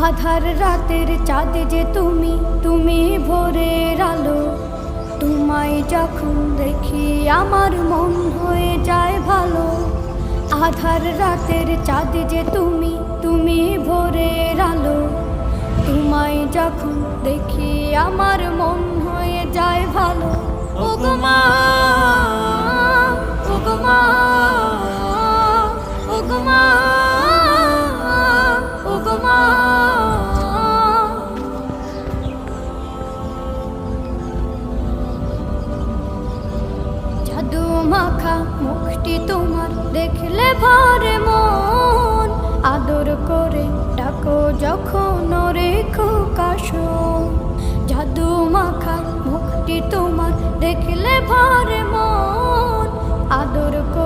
আধার রাতের চাঁদ যে তুমি, তুমি ভোরের আলো। তোমায় যখন দেখি আমার মন হয়ে যায় ভালো। আধার রাতের চাঁদ যে তুমি, তুমি ভোরের আলো। তোমায় যখন দেখি আমার মন হয়ে যায় ভালো। ওগো মা, ওগো মা, ওগো মা, ওগো মা। জাদু মাখা মুখটি তোমার দেখলে ভরে মন। আদর করে ডাকো যখন রেখো কাশন। জাদু মাখা মুখটি তোমার দেখলে ভরে মন। আদর করে